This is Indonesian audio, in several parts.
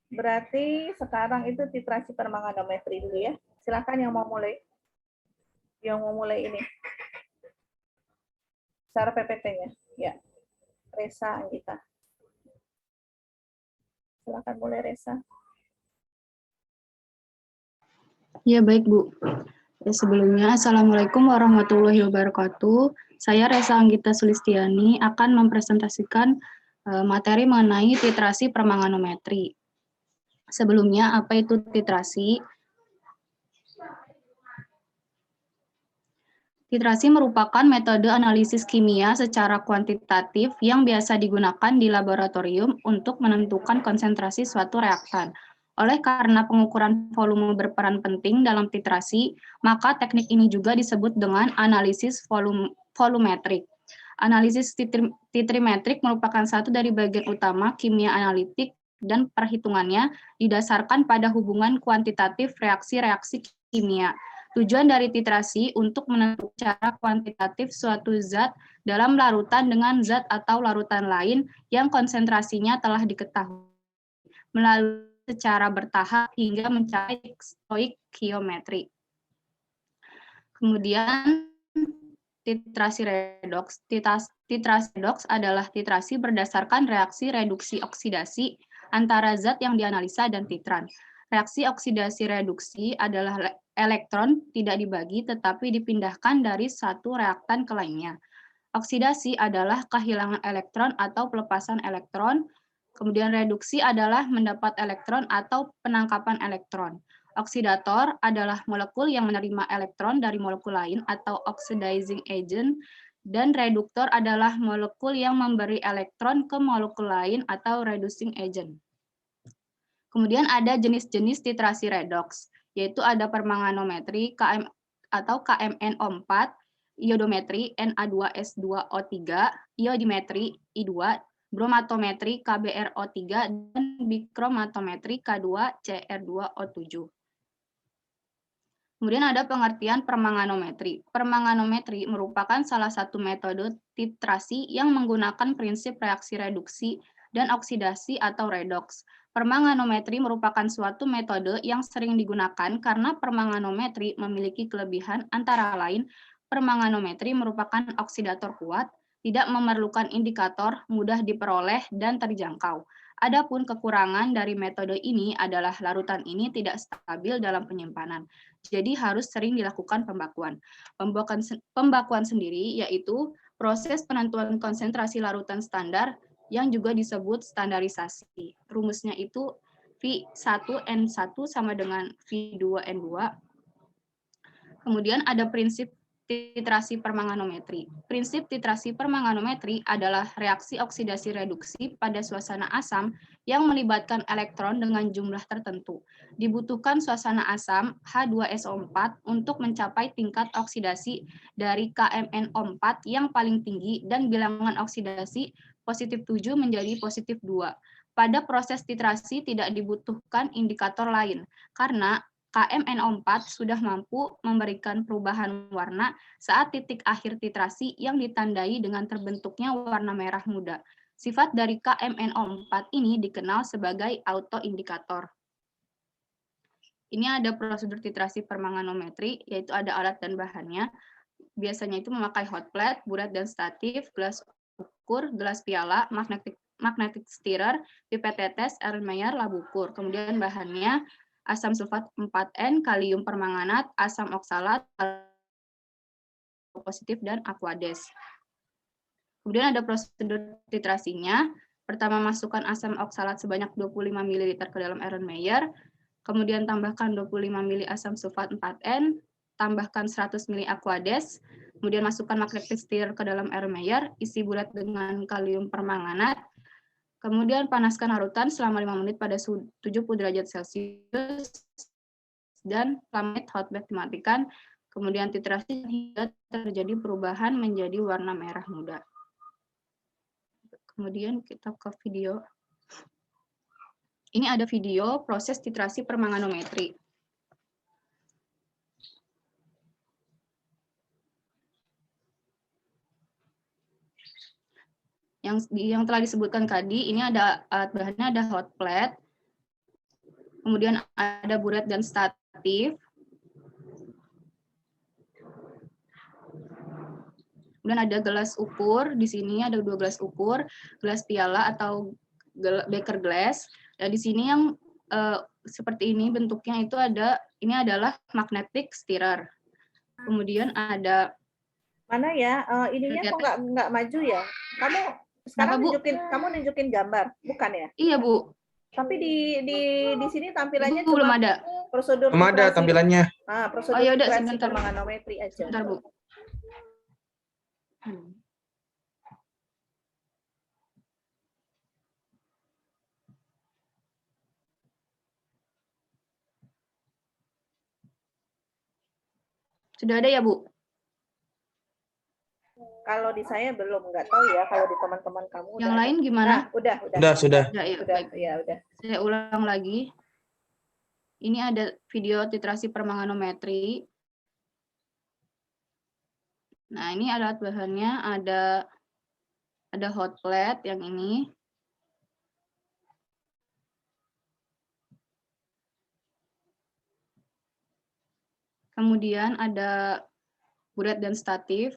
Berarti sekarang itu titrasi permanganometri dulu ya. Silakan yang mau mulai. Yang mau mulai ini. Cara PPT-nya. Ya. Resa Anggita. Silakan mulai Resa. Ya, baik, Bu. Sebelumnya, Assalamualaikum warahmatullahi wabarakatuh. Saya Resa Anggita Sulistiani akan mempresentasikan materi mengenai titrasi permanganometri. Sebelumnya, apa itu titrasi? Titrasi merupakan metode analisis kimia secara kuantitatif yang biasa digunakan di laboratorium untuk menentukan konsentrasi suatu reaktan. Oleh karena pengukuran volume berperan penting dalam titrasi, maka teknik ini juga disebut dengan analisis volumetrik. Analisis titrimetrik merupakan satu dari bagian utama kimia analitik dan perhitungannya didasarkan pada hubungan kuantitatif reaksi-reaksi kimia. Tujuan dari titrasi untuk menentukan cara kuantitatif suatu zat dalam larutan dengan zat atau larutan lain yang konsentrasinya telah diketahui melalui secara bertahap hingga mencapai stoikiometri. Kemudian titrasi redoks. Titrasi redoks adalah titrasi berdasarkan reaksi reduksi oksidasi antara zat yang dianalisa dan titran. Reaksi oksidasi reduksi adalah elektron tidak dibagi tetapi dipindahkan dari satu reaktan ke lainnya. Oksidasi adalah kehilangan elektron atau pelepasan elektron. Kemudian reduksi adalah mendapat elektron atau penangkapan elektron. Oksidator adalah molekul yang menerima elektron dari molekul lain atau oxidizing agent, dan reduktor adalah molekul yang memberi elektron ke molekul lain atau reducing agent. Kemudian ada jenis-jenis titrasi redoks, yaitu ada permanganometri atau KMNO4, iodometri Na2S2O3, iodimetri I2, bromatometri KBRO3, dan bikromatometri K2CR2O7. Kemudian ada pengertian permanganometri. Permanganometri merupakan salah satu metode titrasi yang menggunakan prinsip reaksi reduksi dan oksidasi atau redoks. Permanganometri merupakan suatu metode yang sering digunakan karena permanganometri memiliki kelebihan antara lain permanganometri merupakan oksidator kuat, tidak memerlukan indikator, mudah diperoleh, dan terjangkau. Adapun kekurangan dari metode ini adalah larutan ini tidak stabil dalam penyimpanan. Jadi harus sering dilakukan pembakuan. Pembakuan sendiri yaitu proses penentuan konsentrasi larutan standar yang juga disebut standarisasi. Rumusnya itu V1N1 sama dengan V2N2. Kemudian ada prinsip titrasi permanganometri. Prinsip titrasi permanganometri adalah reaksi oksidasi reduksi pada suasana asam yang melibatkan elektron dengan jumlah tertentu. Dibutuhkan suasana asam H2SO4 untuk mencapai tingkat oksidasi dari KMNO4 yang paling tinggi dan bilangan oksidasi positif 7 menjadi positif 2. Pada proses titrasi tidak dibutuhkan indikator lain, karena KMNO4 sudah mampu memberikan perubahan warna saat titik akhir titrasi yang ditandai dengan terbentuknya warna merah muda. Sifat dari KMNO4 ini dikenal sebagai autoindikator. Ini ada prosedur titrasi permanganometri, yaitu ada alat dan bahannya. Biasanya itu memakai hot plate, bulat dan statif, gelas ukur, gelas piala, magnetic stirrer, pipet tetes, Erlenmeyer, lab ukur. Kemudian bahannya asam sulfat 4N, kalium permanganat, asam oksalat, positif, dan aquades. Kemudian ada prosedur titrasinya. Pertama, masukkan asam oksalat sebanyak 25 ml ke dalam Erlenmeyer. Kemudian tambahkan 25 ml asam sulfat 4N, tambahkan 100 ml aquades. Kemudian masukkan magnetic stirrer ke dalam Erlenmeyer, isi bulat dengan kalium permanganat. Kemudian panaskan larutan selama 5 menit pada suhu 70 derajat Celcius dan lamit hot bed dimatikan. Kemudian titrasi hingga terjadi perubahan menjadi warna merah muda. Kemudian kita ke video. Ini ada video proses titrasi permanganometri. Yang telah disebutkan tadi, ini ada alat bahannya, ada hot plate, Kemudian ada buret dan statif. Kemudian ada gelas ukur, di sini ada 2 gelas ukur, gelas piala atau beker glass. Dan di sini yang seperti ini bentuknya itu ini adalah magnetic stirrer. Kemudian ada mana ya? Ininya kok nggak maju ya? Kamu sekarang nunjukin gambar, bukan ya? Iya, Bu. Tapi di sini tampilannya belum cuma ada. prosedur Belum ada tampilannya. Prosedur titrasi permanganometri aja. Sebentar, Bu. Sudah ada ya, Bu? Kalau di saya belum, nggak tahu ya. Kalau di teman-teman kamu. Yang lain gimana? Udah. Sudah. Ya, udah. Saya ulang lagi. Ini ada video titrasi permanganometri. Nah, ini alat bahannya ada hot plate yang ini. Kemudian ada buret dan statif.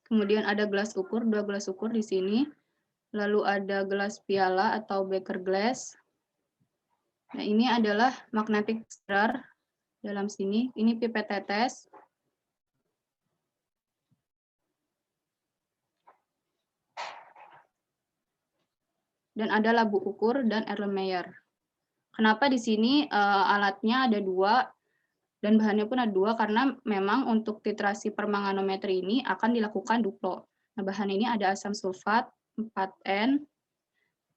Kemudian ada gelas ukur, 2 gelas ukur di sini. Lalu ada gelas piala atau beker glass. Nah, ini adalah magnetic stirrer dalam sini. Ini pipet tetes. Dan ada labu ukur dan Erlenmeyer. Kenapa di sini alatnya ada 2 dan bahannya pun ada 2? Karena memang untuk titrasi permanganometri ini akan dilakukan duplo. Nah, bahan ini ada asam sulfat 4N,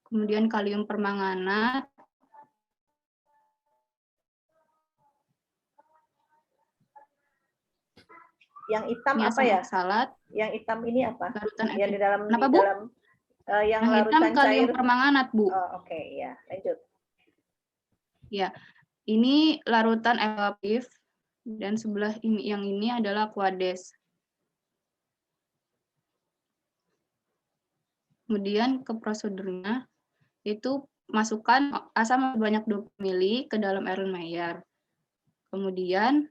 kemudian kalium permanganat, yang hitam apa ya? Salat. Yang hitam ini apa? Larutan yang di dalam Kenapa, di Bu? dalam yang larutan hitam kalium permanganat, Bu. Oke, ya, lanjut. Ya, ini larutan evaporatif dan sebelah yang ini adalah aqueous. Kemudian ke prosedurnya itu masukkan asam sebanyak 20 ml ke dalam Erlenmeyer. Kemudian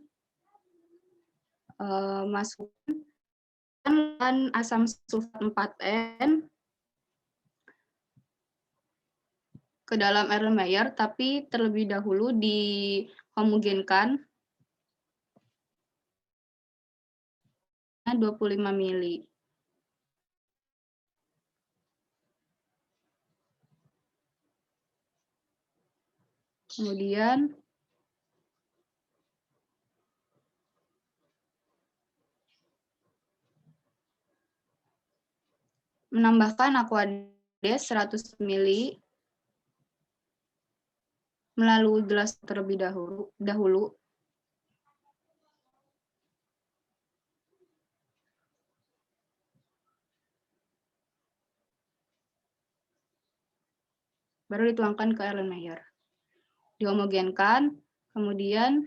masukkan asam sulfat 4N ke dalam Erlenmeyer, tapi terlebih dahulu dihomogenkan 25 ml. Kemudian menambahkan aqueous 100 ml melalui gelas terlebih dahulu. Baru dituangkan ke Erlenmeyer. Dihomogenkan, kemudian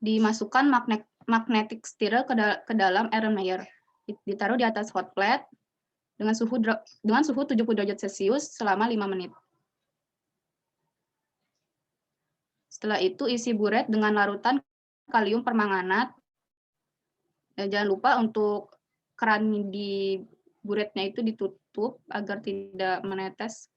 dimasukkan magnetic stirrer ke dalam Erlenmeyer. Ditaruh di atas hot plate dengan suhu 70 derajat Celcius selama 5 menit. Setelah itu isi buret dengan larutan kalium permanganat. Dan jangan lupa untuk keran di buretnya itu ditutup agar tidak menetes.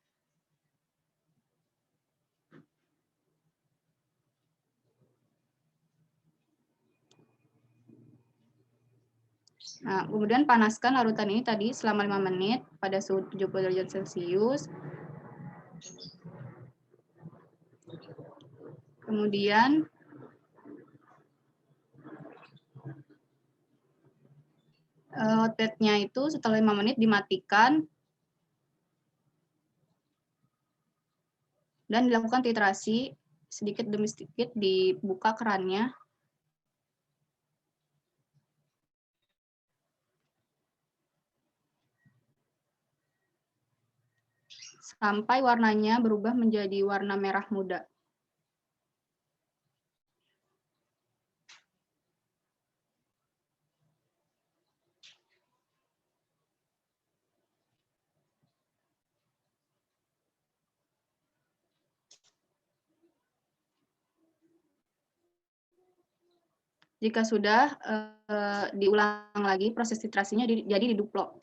Nah, kemudian panaskan larutan ini tadi selama 5 menit pada suhu 70 derajat Celcius. Kemudian hot plate-nya itu setelah 5 menit dimatikan dan dilakukan titrasi sedikit demi sedikit, dibuka kerannya. Sampai warnanya berubah menjadi warna merah muda. Jika sudah, diulang lagi proses titrasinya jadi diduplo.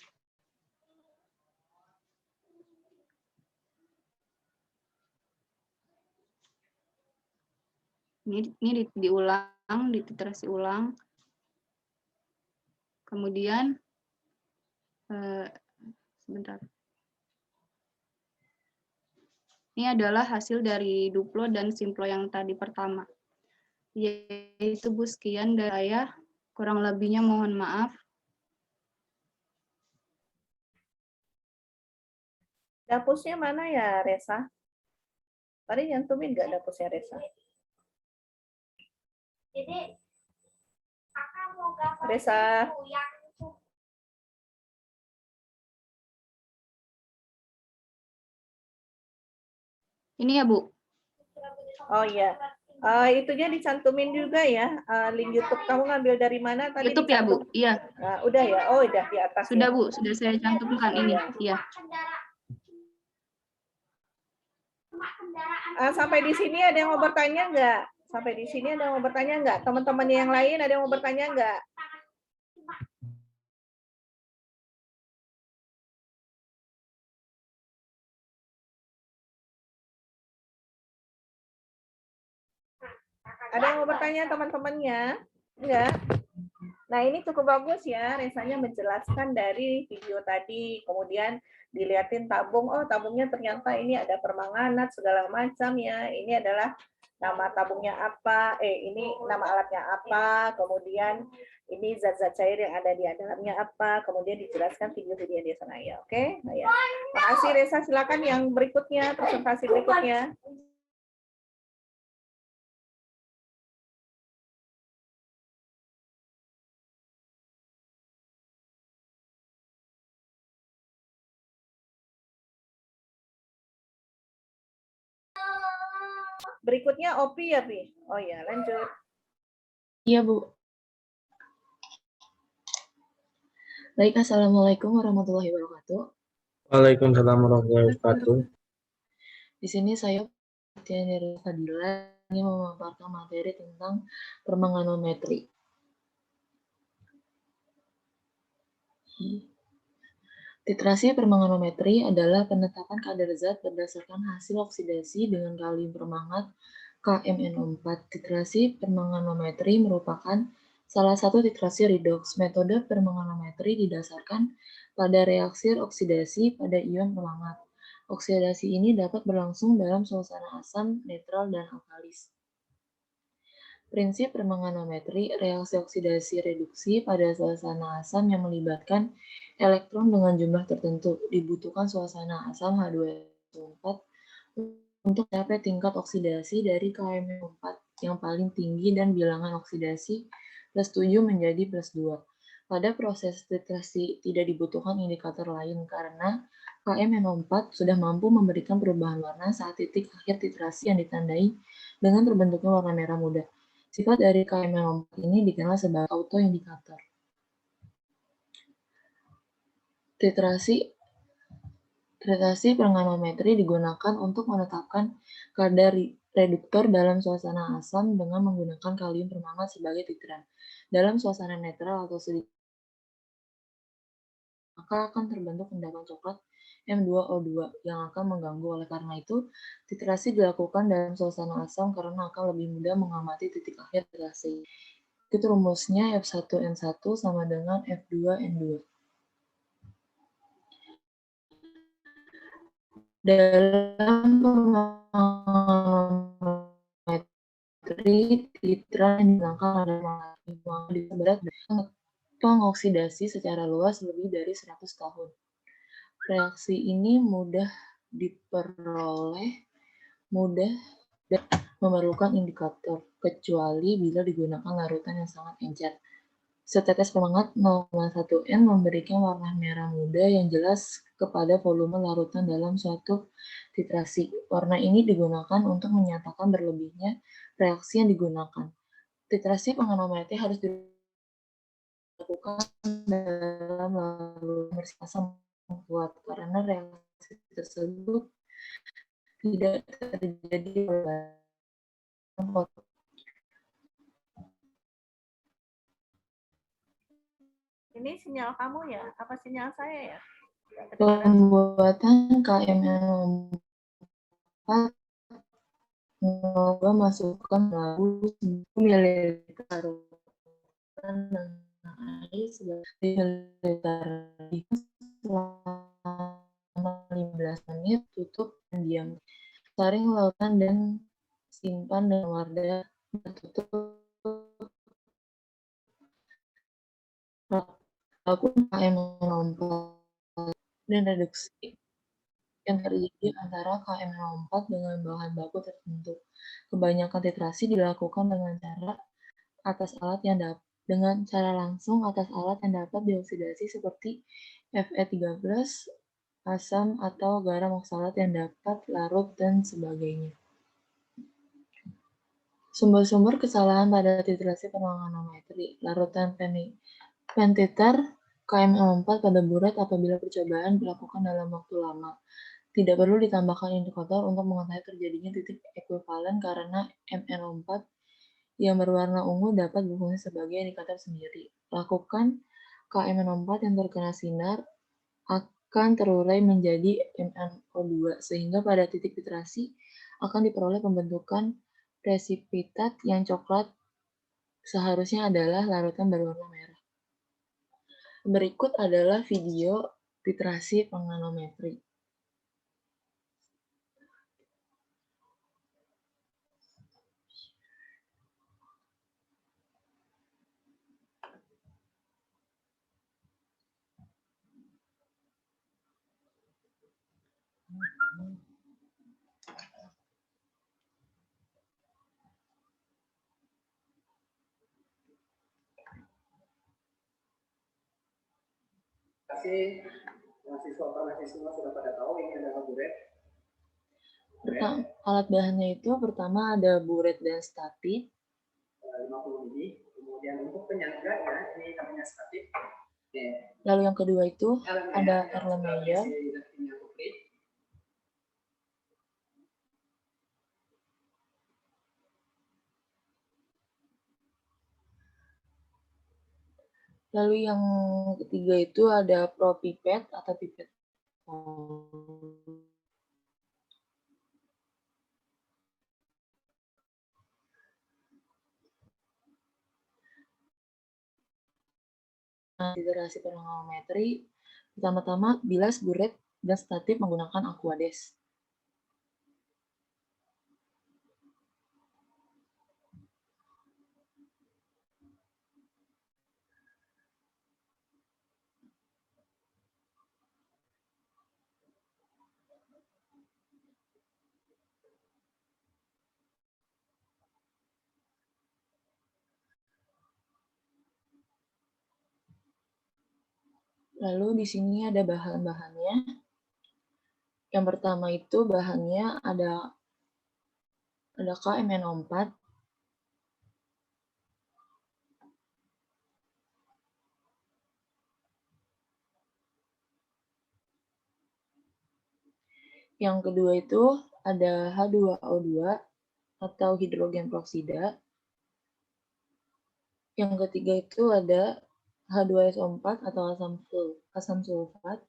Ini diulang, dititrasi ulang. Kemudian, sebentar. Ini adalah hasil dari duplo dan simplo yang tadi pertama. Yaitu Bu, sekian dari saya. Kurang lebihnya mohon maaf. Dapusnya mana ya, Resa? Tadi nyantumin nggak dapusnya, Resa? Jadi, kakak mau gambar Resa. yang Ini ya, Bu. Oh iya. Itunya dicantumin juga ya. Link YouTube kamu ngambil dari mana tadi? YouTube ya, Bu? Iya. Udah ya. Oh, udah di atas. Sudah, ya. Bu. Sudah saya cantumkan ini. Iya. Sampai di sini ada yang mau bertanya nggak? Sampai di sini ada yang mau bertanya nggak? Teman-teman yang lain ada yang mau bertanya nggak? Ada yang mau bertanya teman-temannya? Enggak? Nah, ini cukup bagus ya, Resanya menjelaskan dari video tadi, kemudian dilihatin tabung, oh tabungnya ternyata ini ada permanganat segala macam ya, ini adalah nama tabungnya apa, ini nama alatnya apa, kemudian ini zat-zat cair yang ada di dalamnya apa, kemudian dijelaskan video-video di sana ya, oke? Nah, ya. Makasih Resa, silakan yang berikutnya, presentasi berikutnya. Berikutnya Opi ya, Pi? Oh ya, lanjut. Iya, Bu. Baik, Assalamualaikum warahmatullahi wabarakatuh. Waalaikumsalam warahmatullahi wabarakatuh. Di sini saya dari Fadila ingin memaparkan materi tentang permanganometri. Titrasi permanganometri adalah penetapan kadar zat berdasarkan hasil oksidasi dengan kalium permangat KMNO4. Titrasi permanganometri merupakan salah satu titrasi redox. Metode permanganometri didasarkan pada reaksi oksidasi pada ion permangat. Oksidasi ini dapat berlangsung dalam suasana asam, netral, dan alkalis. Prinsip permanganometri, reaksi oksidasi reduksi pada suasana asam yang melibatkan elektron dengan jumlah tertentu. Dibutuhkan suasana asam H2SO4 untuk mencapai tingkat oksidasi dari KMNO4 yang paling tinggi dan bilangan oksidasi +7 menjadi +2. Pada proses titrasi tidak dibutuhkan indikator lain karena KMNO4 sudah mampu memberikan perubahan warna saat titik akhir titrasi yang ditandai dengan terbentuknya warna merah muda. Sifat dari KMNO4 ini dikenal sebagai autoindikator. Titrasi permanganometri digunakan untuk menetapkan kadar reduktor dalam suasana asam dengan menggunakan kalium permangat sebagai titran. Dalam suasana netral atau sedikit, maka akan terbentuk endapan coklat M2O2 yang akan mengganggu. Oleh karena itu, titrasi dilakukan dalam suasana asam karena akan lebih mudah mengamati titik akhir titrasi. Itu rumusnya F1N1 sama dengan F2N2. Dalam permanganometri, titran digunakan adalah berat pengoksidasi secara luas lebih dari 100 tahun. Reaksi ini mudah diperoleh, mudah dan memerlukan indikator, kecuali bila digunakan larutan yang sangat encer. Setetes permangat 0,1 N memberikan warna merah muda yang jelas kepada volume larutan dalam suatu titrasi. Warna ini digunakan untuk menyatakan berlebihnya reaksi yang digunakan. Titrasi permanganometri harus dilakukan dalam larutan bersih asam kuat karena reaksi tersebut tidak terjadi pada Ini sinyal kamu ya? Apa sinyal saya ya? Pembuatan KMN4 mencoba masukkan lagu militer sebagai militer selama 15 menit, tutup dan diam. Saring lautan dan simpan dan wadah tertutup. Lakukan KM04 dan reduksi yang terjadi antara KM04 dengan bahan baku tertentu. Kebanyakan titrasi dilakukan dengan cara langsung atas alat yang dapat dioksidasi seperti Fe13, asam atau garam oksalat yang dapat larut dan sebagainya. Sumber-sumber kesalahan pada titrasi permanganometri. Larutan pentiter KM04 pada buret apabila percobaan dilakukan dalam waktu lama. Tidak perlu ditambahkan indikator untuk mengetahui terjadinya titik ekuivalen karena MN04 yang berwarna ungu dapat berfungsi sebagai indikator sendiri. Lakukan KMN04 yang terkena sinar akan terurai menjadi MnO2 sehingga pada titik titrasi akan diperoleh pembentukan presipitat yang coklat seharusnya adalah larutan berwarna merah. Berikut adalah video titrasi manganometri. Mahasiswa sudah pada tahu ini adalah buret. Alat bahannya itu pertama ada buret dan statit 50 mili. Kemudian untuk penyangganya ini namanya statit. Lalu yang kedua itu ada Erlenmeyer. Lalu yang ketiga itu ada propipet atau pipet. Titrasi manganometri pertama-tama bilas, buret, dan statif menggunakan Aquades. Lalu di sini ada bahan-bahannya. Yang pertama itu bahannya ada KMNO4, yang kedua itu ada H2O2 atau hidrogen peroksida. Yang ketiga itu ada H2SO4 atau asam sulfat.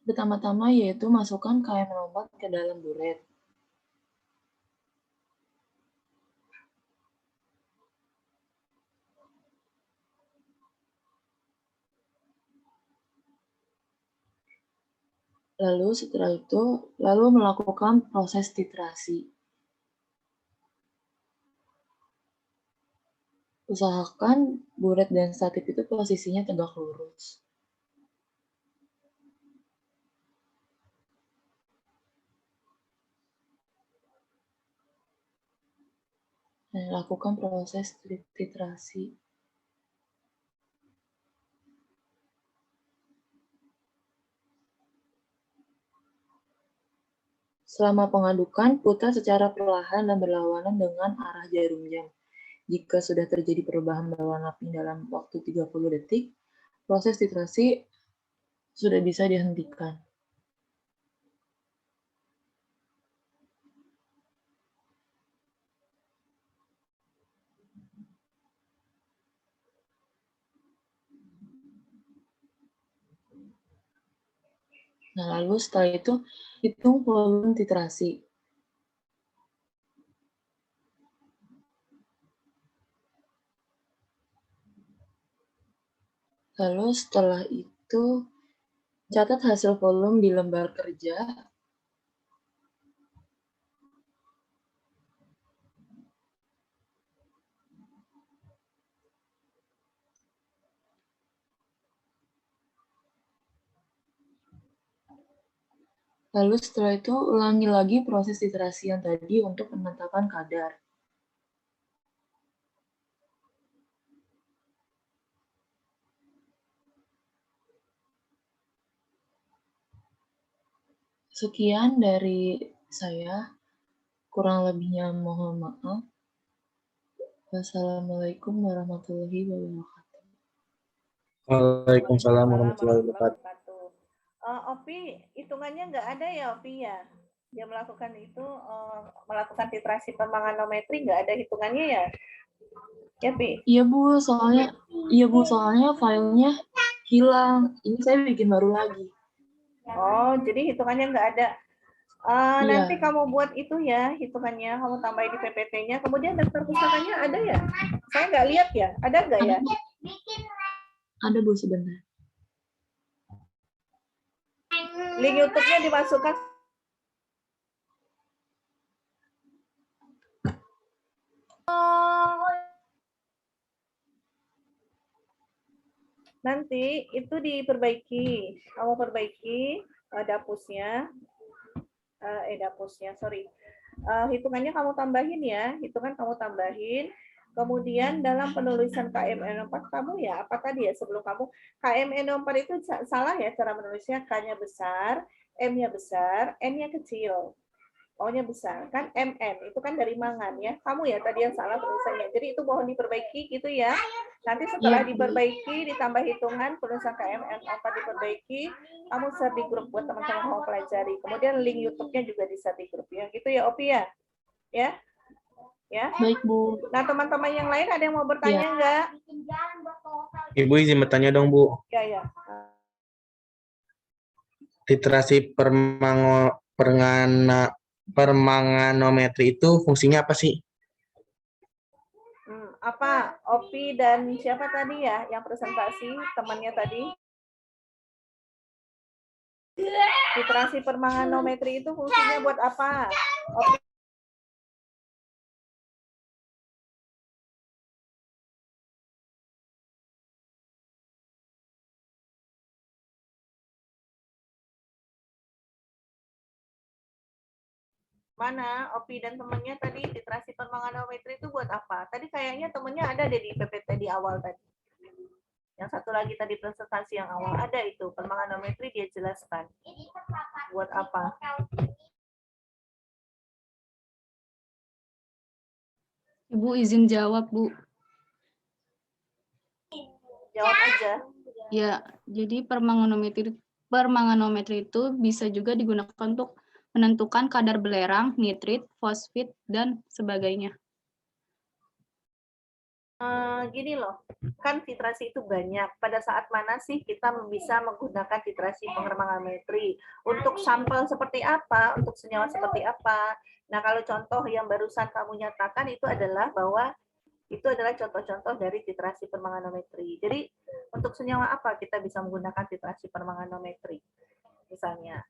Pertama-tama yaitu masukkan KMNO4 ke dalam buret. Lalu setelah itu, melakukan proses titrasi. Usahakan buret dan statif itu posisinya tegak lurus. Dan lakukan proses titrasi. Selama pengadukan, putar secara perlahan dan berlawanan dengan arah jarum jam. Jika sudah terjadi perubahan berwarna pink dalam waktu 30 detik, proses titrasi sudah bisa dihentikan. Nah, lalu setelah itu hitung volume titrasi. Lalu setelah itu catat hasil volume di lembar kerja. Lalu setelah itu ulangi lagi proses titrasi yang tadi untuk penetapan kadar. Sekian dari saya, kurang lebihnya mohon maaf. Wassalamualaikum warahmatullahi wabarakatuh. Waalaikumsalam warahmatullahi wabarakatuh. Opi, hitungannya nggak ada ya Opi ya? Dia melakukan itu, melakukan titrasi permanganometri nggak ada hitungannya ya? Ya, Pi? Iya Bu, soalnya filenya hilang. Ini saya bikin baru lagi. Oh, jadi hitungannya nggak ada. Iya. Nanti kamu buat itu ya, hitungannya, kamu tambahin di PPT-nya. Kemudian daftar pustakanya ada ya? Saya nggak lihat ya, ada nggak ya? Ada Bu, sebentar. Link YouTube-nya dimasukkan. Nanti itu diperbaiki, kamu perbaiki dapusnya, sorry. Hitungannya kamu tambahin ya, hitungan kamu tambahin. Kemudian dalam penulisan KMN4 kamu ya, apa tadi ya sebelum kamu, KMN4 itu salah ya cara menulisnya, K-nya besar, M-nya besar, N-nya kecil. O-nya besar, kan MN, itu kan dari mangan ya. Kamu ya tadi yang salah penulisannya. Jadi itu mohon diperbaiki gitu ya. Nanti setelah diperbaiki, ditambah hitungan, penulisan KMN apa diperbaiki, kamu share di grup buat teman-teman mau pelajari. Kemudian link YouTube-nya juga di-share di grup ya. Gitu ya, Opi ya? Ya? Baik, Bu. Nah, teman-teman yang lain ada yang mau bertanya enggak? Ibu izin bertanya dong, Bu. Ya. Titrasi permanganometri itu fungsinya apa sih? Apa? Opi dan siapa tadi ya yang presentasi, temannya tadi? Titrasi permanganometri itu fungsinya buat apa? Opi. Mana Opi dan temennya tadi titrasi permanganometri itu buat apa? Tadi kayaknya temennya ada deh di PPT di awal tadi. Yang satu lagi tadi presentasi yang awal ada itu permanganometri dia jelaskan. Buat apa? Ibu izin jawab, Bu. Jawab aja. Ya, jadi permanganometri itu bisa juga digunakan untuk menentukan kadar belerang, nitrit, fosfit, dan sebagainya. Gini loh, kan titrasi itu banyak. Pada saat mana sih kita bisa menggunakan titrasi permanganometri? Untuk sampel seperti apa? Untuk senyawa seperti apa? Nah, kalau contoh yang barusan kamu nyatakan itu adalah bahwa itu adalah contoh-contoh dari titrasi permanganometri. Jadi, untuk senyawa apa kita bisa menggunakan titrasi permanganometri? Misalnya,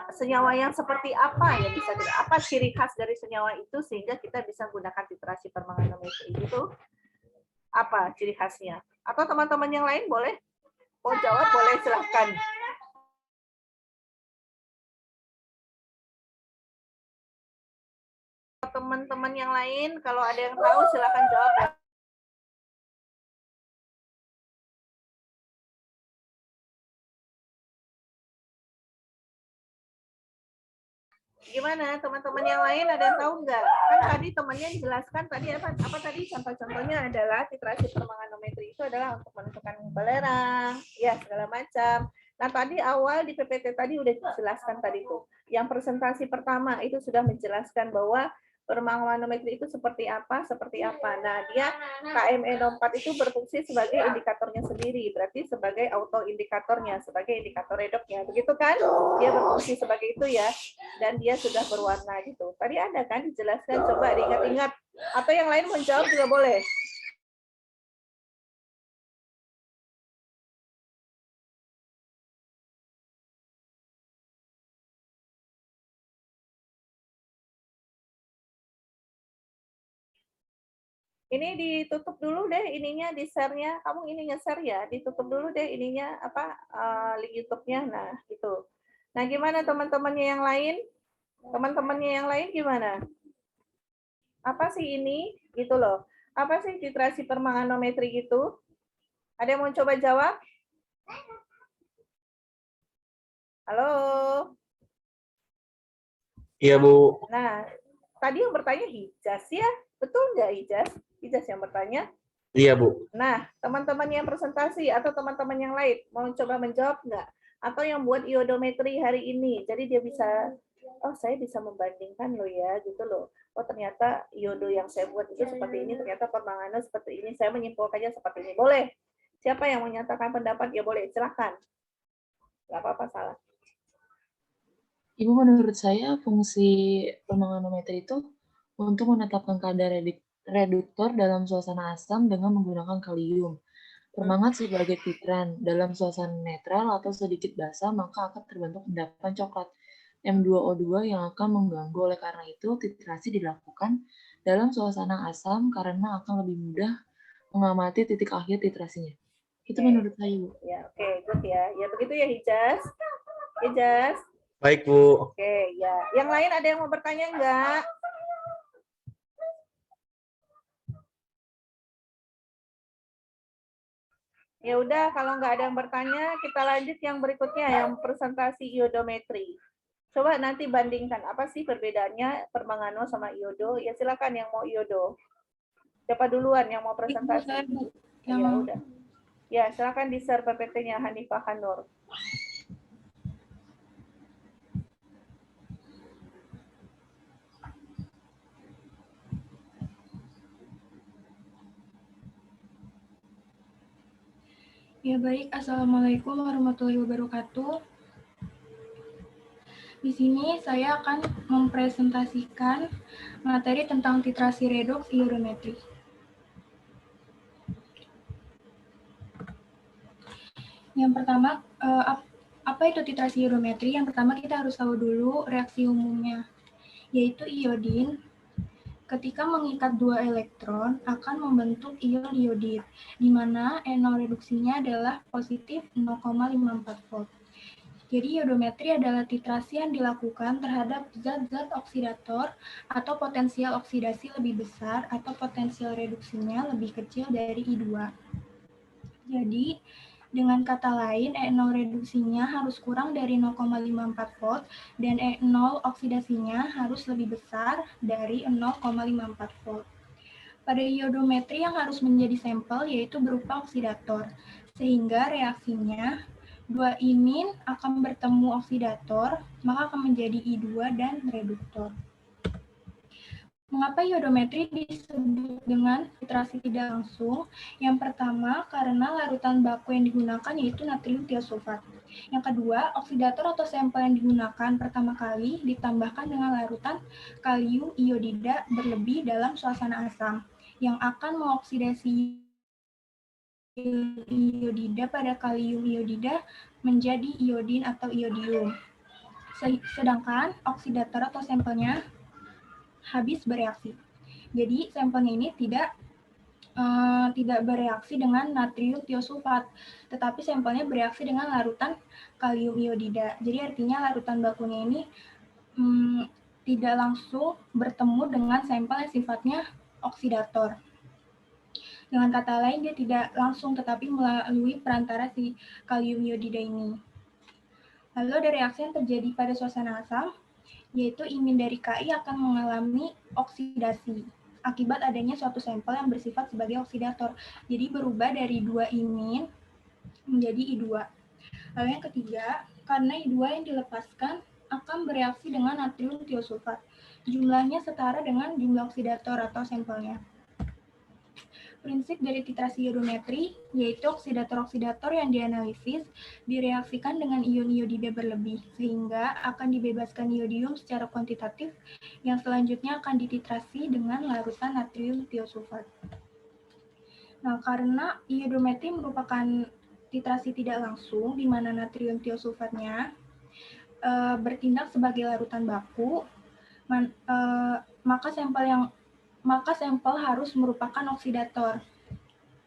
senyawa yang seperti apa yang bisa apa ciri khas dari senyawa itu sehingga kita bisa menggunakan titrasi permanganometri itu? Apa ciri khasnya? Atau teman-teman yang lain boleh? Mau jawab boleh, silahkan. Teman-teman yang lain kalau ada yang tahu silahkan jawab ya. Gimana teman-teman yang lain ada yang tahu nggak? Kan tadi temannya dijelaskan tadi apa tadi contoh-contohnya adalah titrasi permanganometri itu adalah untuk menentukan belerang, ya segala macam. Nah tadi awal di PPT tadi udah dijelaskan tadi tuh. Yang presentasi pertama itu sudah menjelaskan bahwa permanometri itu seperti apa. Nah, dia KMNO4 itu berfungsi sebagai indikatornya sendiri, berarti sebagai auto indikatornya, sebagai indikator redoknya. Begitu kan? Dia berfungsi sebagai itu ya, dan dia sudah berwarna gitu. Tadi ada kan dijelaskan, coba diingat-ingat. Atau yang lain menjawab juga boleh. Ini ditutup dulu deh ininya, di share-nya. Kamu ini nge-share ya, ditutup dulu deh ininya apa link YouTube-nya. Nah, gitu. Nah, gimana teman-temannya yang lain? Teman-temannya yang lain gimana? Apa sih ini? Gitu loh. Apa sih titrasi permanganometri gitu? Ada yang mau coba jawab? Halo? Iya, Bu. Nah, tadi yang bertanya Hijaz ya? Betul nggak Hijaz? Hijaz yang bertanya? Iya, Bu. Nah, teman-teman yang presentasi atau teman-teman yang lain mau coba menjawab nggak? Atau yang buat iodometri hari ini, jadi dia bisa, oh saya bisa membandingkan loh ya, gitu loh. Oh ternyata iodo yang saya buat itu seperti ini, ternyata permangannya seperti ini, saya menyimpulkannya seperti ini. Boleh? Siapa yang menyatakan pendapat? Ya boleh, silahkan. Nggak apa-apa salah. Ibu, menurut saya fungsi permanganometri itu untuk menetapkan kadar reduktor dalam suasana asam dengan menggunakan kalium. Permangan sebagai titran dalam suasana netral atau sedikit basah, maka akan terbentuk endapan coklat M2O2 yang akan mengganggu. Oleh karena itu, titrasi dilakukan dalam suasana asam karena akan lebih mudah mengamati titik akhir titrasinya. Itu menurut saya, Bu. Ya, oke, good ya. Ya begitu ya Hijaz. Hijaz. Baik, Bu. Oke, ya. Yang lain ada yang mau bertanya enggak? Ya udah, kalau nggak ada yang bertanya, kita lanjut yang berikutnya, yang presentasi iodometri. Coba nanti bandingkan apa sih perbedaannya permangano sama iodo. Ya silakan yang mau iodo. Siapa duluan yang mau presentasi? Ya udah. Ya silakan di share PPT-nya Hanifah Hanur. Ya baik, Assalamualaikum warahmatullahi wabarakatuh. Di sini saya akan mempresentasikan materi tentang titrasi redoks iodometri. Yang pertama, apa itu titrasi iodometri? Yang pertama kita harus tahu dulu reaksi umumnya, yaitu iodin ketika mengikat dua elektron akan membentuk ion iodid, di mana NO reduksinya adalah positif 0,54 volt. Jadi iodometri adalah titrasi yang dilakukan terhadap zat-zat oksidator atau potensial oksidasi lebih besar atau potensial reduksinya lebih kecil dari I2. Jadi, dengan kata lain, E0 reduksinya harus kurang dari 0,54 volt dan E0 oksidasinya harus lebih besar dari 0,54 volt. Pada iodometri yang harus menjadi sampel yaitu berupa oksidator, sehingga reaksinya dua imin akan bertemu oksidator, maka akan menjadi I2 dan reduktor. Mengapa iodometri disebut dengan titrasi tidak langsung? Yang pertama, karena larutan baku yang digunakan yaitu natrium tiosulfat. Yang kedua, oksidator atau sampel yang digunakan pertama kali ditambahkan dengan larutan kalium iodida berlebih dalam suasana asam, yang akan mengoksidasi iodida pada kalium iodida menjadi iodin atau iodium. Sedangkan oksidator atau sampelnya habis bereaksi. Jadi sampelnya ini tidak bereaksi dengan natrium tiosulfat, tetapi sampelnya bereaksi dengan larutan kalium iodida. Jadi artinya larutan bakunya ini tidak langsung bertemu dengan sampel yang sifatnya oksidator. Dengan kata lain, dia tidak langsung tetapi melalui perantara si kalium iodida ini. Lalu ada reaksi yang terjadi pada suasana asam, yaitu imin dari KI akan mengalami oksidasi akibat adanya suatu sampel yang bersifat sebagai oksidator. Jadi berubah dari 2 imin menjadi I2. Lalu yang ketiga, karena I2 yang dilepaskan akan bereaksi dengan natrium tiosulfat. jumlahnya setara dengan jumlah oksidator atau sampelnya. Prinsip dari titrasi iodometri yaitu oksidator-oksidator yang dianalisis direaksikan dengan ion iodida berlebih sehingga akan dibebaskan iodium secara kuantitatif yang selanjutnya akan dititrasi dengan larutan natrium tiosulfat. Nah, karena iodometri merupakan titrasi tidak langsung di mana natrium tiosulfatnya bertindak sebagai larutan baku, maka sampel harus merupakan oksidator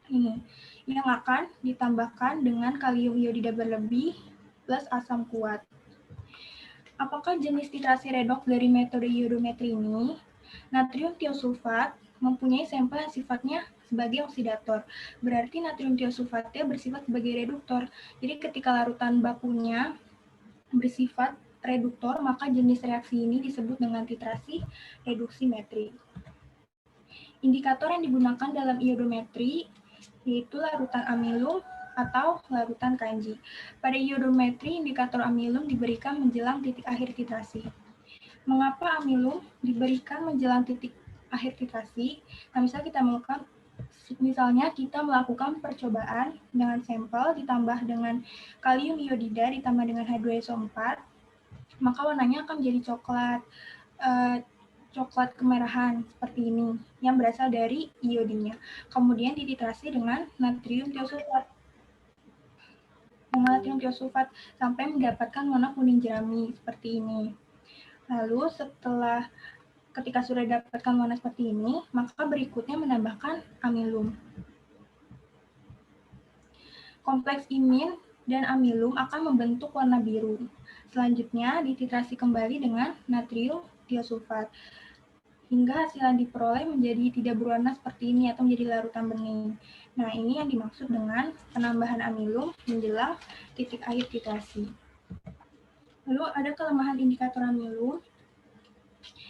ini yang akan ditambahkan dengan kalium iodida berlebih plus asam kuat. Apakah jenis titrasi redoks dari metode iodometri ini? Natrium tiosulfat mempunyai sampel yang sifatnya sebagai oksidator. Berarti natrium tiosulfatnya bersifat sebagai reduktor. Jadi ketika larutan bakunya bersifat reduktor, maka jenis reaksi ini disebut dengan titrasi reduksimetri. Indikator yang digunakan dalam iodometri yaitu larutan amilum atau larutan kanji. Pada iodometri, indikator amilum diberikan menjelang titik akhir titrasi. Mengapa amilum diberikan menjelang titik akhir titrasi? Nah, misalnya kita melakukan percobaan dengan sampel ditambah dengan kalium iodida ditambah dengan H2SO4, maka warnanya akan menjadi coklat kemerahan seperti ini yang berasal dari iodinnya. Kemudian dititrasi dengan natrium tiosulfat sampai mendapatkan warna kuning jerami seperti ini. Lalu ketika sudah dapatkan warna seperti ini, maka berikutnya menambahkan amilum. Kompleks imin dan amilum akan membentuk warna biru. Selanjutnya dititrasi kembali dengan natrium tiosulfat hingga hasil yang diperoleh menjadi tidak berwarna seperti ini atau menjadi larutan bening. Nah, ini yang dimaksud dengan penambahan amilum menjelang titik akhir titrasi. Lalu ada kelemahan indikator amilum.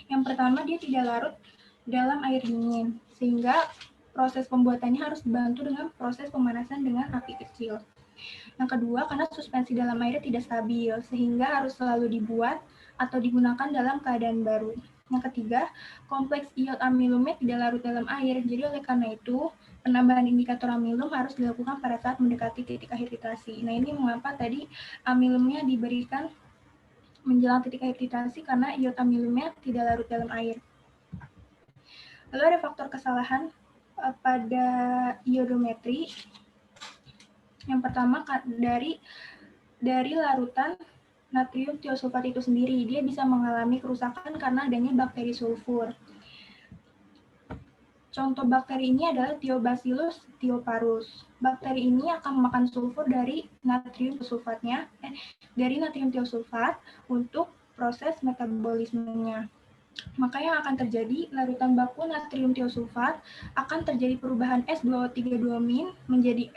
Yang pertama, dia tidak larut dalam air dingin, sehingga proses pembuatannya harus dibantu dengan proses pemanasan dengan api kecil. Yang kedua, karena suspensi dalam airnya tidak stabil, sehingga harus selalu dibuat atau digunakan dalam keadaan baru. Yang ketiga, kompleks iod amilumnya tidak larut dalam air, jadi oleh karena itu, penambahan indikator amilum harus dilakukan pada saat mendekati titik akhir titrasi. Nah, ini mengapa tadi amilumnya diberikan menjelang titik akhir titrasi karena iod amilumnya tidak larut dalam air. Lalu ada faktor kesalahan pada iodometri. Yang pertama dari larutan natrium tiosulfat itu sendiri, dia bisa mengalami kerusakan karena adanya bakteri sulfur. Contoh bakteri ini adalah Thiobacillus thioparus. Bakteri ini akan memakan sulfur dari natrium tiosulfat untuk proses metabolismenya. Maka yang akan terjadi, larutan baku natrium tiosulfat akan terjadi perubahan S2O3-duamin menjadi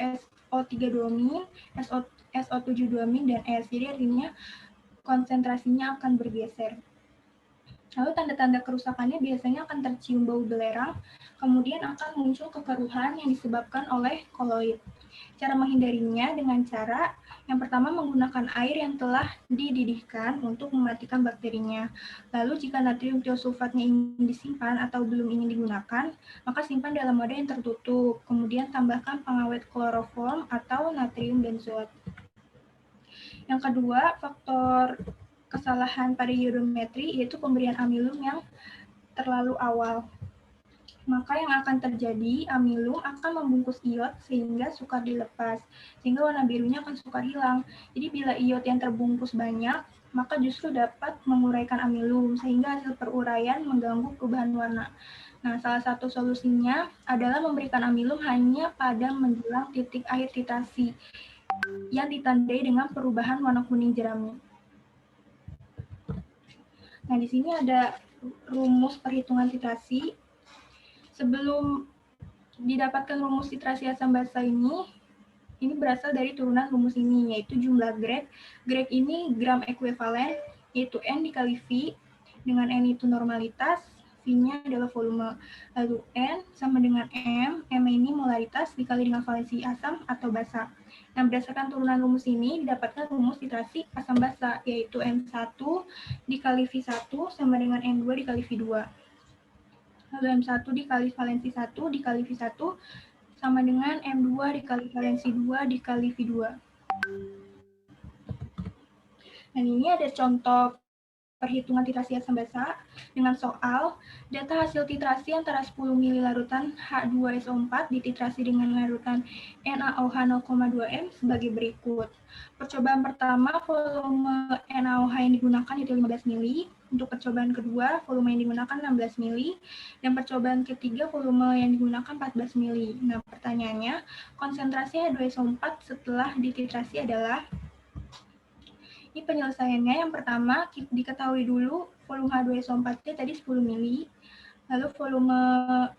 SO3-duamin, SO7-duamin, dan S. Jadi artinya konsentrasinya akan bergeser. Lalu tanda-tanda kerusakannya biasanya akan tercium bau belerang, kemudian akan muncul kekeruhan yang disebabkan oleh koloid. Cara menghindarinya dengan cara yang pertama menggunakan air yang telah dididihkan untuk mematikan bakterinya. Lalu jika natrium tiosulfatnya ingin disimpan atau belum ingin digunakan, maka simpan dalam wadah yang tertutup. Kemudian tambahkan pengawet kloroform atau natrium benzoat. Yang kedua, faktor kesalahan pada iodometri yaitu pemberian amilum yang terlalu awal. Maka yang akan terjadi, amilum akan membungkus iod sehingga sukar dilepas, sehingga warna birunya akan sukar hilang. Jadi bila iod yang terbungkus banyak, maka justru dapat menguraikan amilum, sehingga hasil peruraian mengganggu perubahan warna. Nah, salah satu solusinya adalah memberikan amilum hanya pada menjelang titik akhir titrasi, yang ditandai dengan perubahan warna kuning jerami. Nah, di sini ada rumus perhitungan titrasi. Sebelum didapatkan rumus titrasi asam basa ini berasal dari turunan rumus ini, yaitu jumlah grade. Grade ini gram ekuivalen, yaitu N dikali V, dengan N itu normalitas, V V-nya adalah volume. Lalu N sama dengan M ini molaritas dikali dengan valensi asam atau basa. Nah, berdasarkan turunan rumus ini didapatkan rumus titrasi asam basa, yaitu N1 dikali V1 sama dengan N2 dikali V2. Lalu M1 dikali valensi 1 dikali V1 sama dengan M2 dikali valensi 2 dikali V2. Dan ini ada contoh perhitungan titrasi asam basa dengan soal data hasil titrasi antara 10 ml larutan H2SO4 dititrasi dengan larutan NaOH 0,2 m sebagai berikut. Percobaan pertama volume NaOH yang digunakan itu 15 ml, untuk percobaan kedua volume yang digunakan 16 ml, dan percobaan ketiga volume yang digunakan 14 ml. Nah, pertanyaannya, konsentrasi H2SO4 setelah dititrasi adalah. Ini penyelesaiannya, yang pertama diketahui dulu volume H2SO4 tadi 10 ml, lalu volume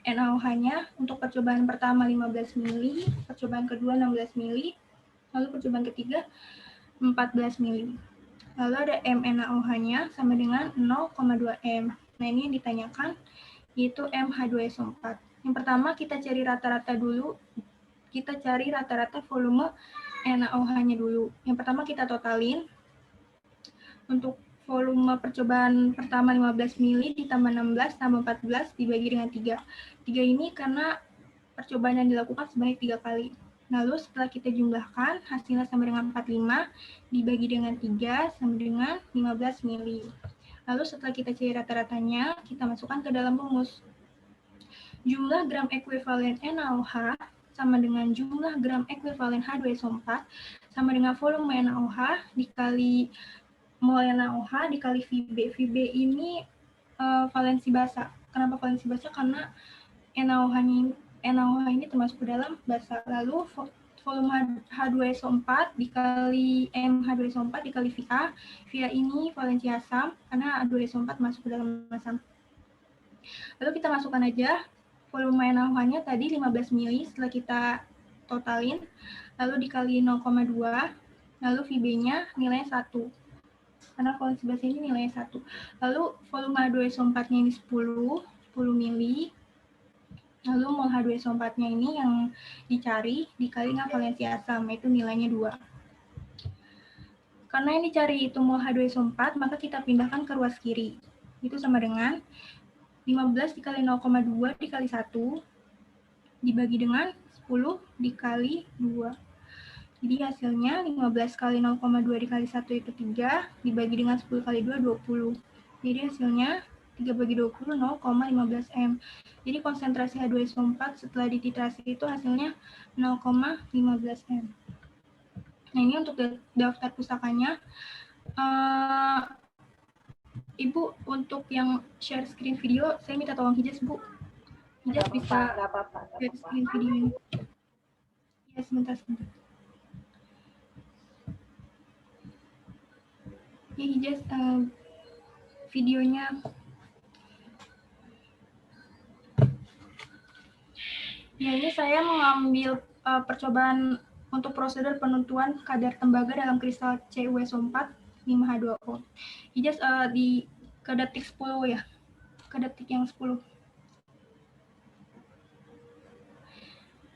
NaOH-nya untuk percobaan pertama 15 ml, percobaan kedua 16 ml, lalu percobaan ketiga 14 ml. Lalu ada MnAOH-nya sama dengan 0,2 m. Nah, ini yang ditanyakan yaitu MH2SO4. Yang pertama kita cari rata-rata dulu, kita cari rata-rata volume NaOH-nya dulu. Yang pertama kita totalin. Untuk volume percobaan pertama 15 ml ditambah 16 tambah 14 dibagi dengan 3. 3 ini karena percobaan yang dilakukan sebanyak 3 kali. Lalu setelah kita jumlahkan, hasilnya sama dengan 45 dibagi dengan 3 sama dengan 15 ml. Lalu setelah kita cari rata-ratanya, kita masukkan ke dalam rumus. Jumlah gram ekuivalen NaOH sama dengan jumlah gram ekuivalen H2SO4 sama dengan volume NaOH dikali mol NaOH dikali VB. VB ini valensi basa. Kenapa valensi basa? Karena NaOH ini termasuk ke dalam basa. Lalu volume H2SO4 dikali MH2SO4 dikali VA. VA ini valensi asam karena H2SO4 masuk ke dalam asam. Lalu kita masukkan aja volume NaOH-nya tadi 15 ml setelah kita totalin. Lalu dikali 0,2. Lalu VB-nya nilainya 1. Karena valensi basa ini nilainya 1. Lalu volume H2SO4-nya ini 10 ml. Lalu mol H2SO4-nya ini yang dicari dikali dengan valensi asam, yaitu nilainya 2. Karena yang dicari itu mol H2SO4, maka kita pindahkan ke ruas kiri. Itu sama dengan 15 dikali 0,2 dikali 1 dibagi dengan 10 dikali 2. Jadi hasilnya 15 kali 0,2 dikali 1 itu 3, dibagi dengan 10 kali 2, 20. Jadi hasilnya 3 bagi 20, 0,15 m. Jadi konsentrasi H2SO4 setelah dititrasi itu hasilnya 0,15 m. Nah, ini untuk daftar pustakanya. Ibu, untuk yang share screen video, saya minta tolong Hijaz, Bu. Hijaz bisa share screen video ini. Ya, sebentar. Ya, Hijaz, videonya. Ya, ini saya mengambil percobaan untuk prosedur penentuan kadar tembaga dalam kristal CuSO4 5H2O. Hijaz ke detik 10 ya, ke detik yang 10.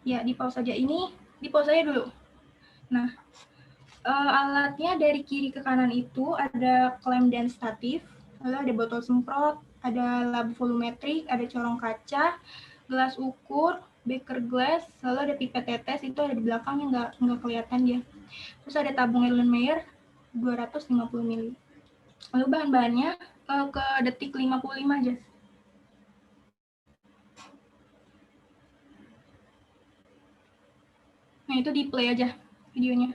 Ya, di pause saja. Ini di pause saja dulu. Nah, alatnya dari kiri ke kanan itu ada klem dan statif, lalu ada botol semprot, ada lab volumetrik, ada corong kaca, gelas ukur, beaker glass, lalu ada pipet tetes, itu ada di belakangnya, nggak kelihatan dia. Terus ada tabung Erlenmeyer 250 ml. Lalu bahan-bahannya ke detik 55 aja. Nah, itu di play aja videonya.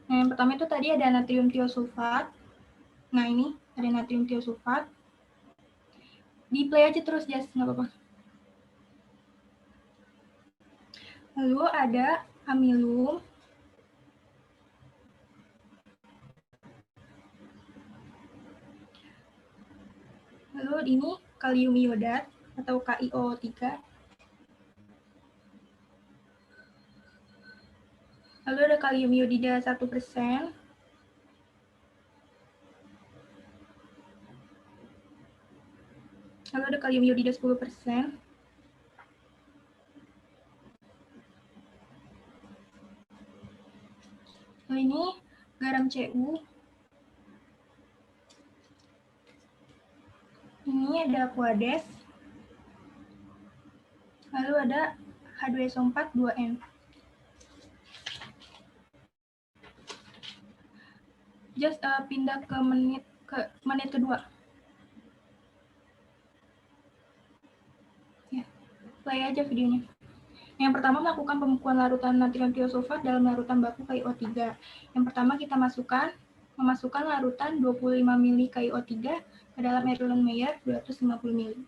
Nah, yang pertama itu tadi ada natrium tiosulfat. Nah, ini ada natrium tiosulfat. Di play aja terus, Jas, nggak apa-apa. Lalu ada amilum. Lalu ini kalium iodat atau KiO3. Lalu ada kalium iodida 1%. Lalu ada kalium iodida 10%. Lalu ini garam Cu. Ini ada Aquades. Lalu ada H2SO4 2N. Just pindah ke menit kedua. Ya, play aja videonya. Yang pertama, melakukan pembekuan larutan natrium tiosulfat dalam larutan baku KiO3. Yang pertama kita memasukkan larutan 25 ml KiO3 ke dalam Erlenmeyer 250 ml.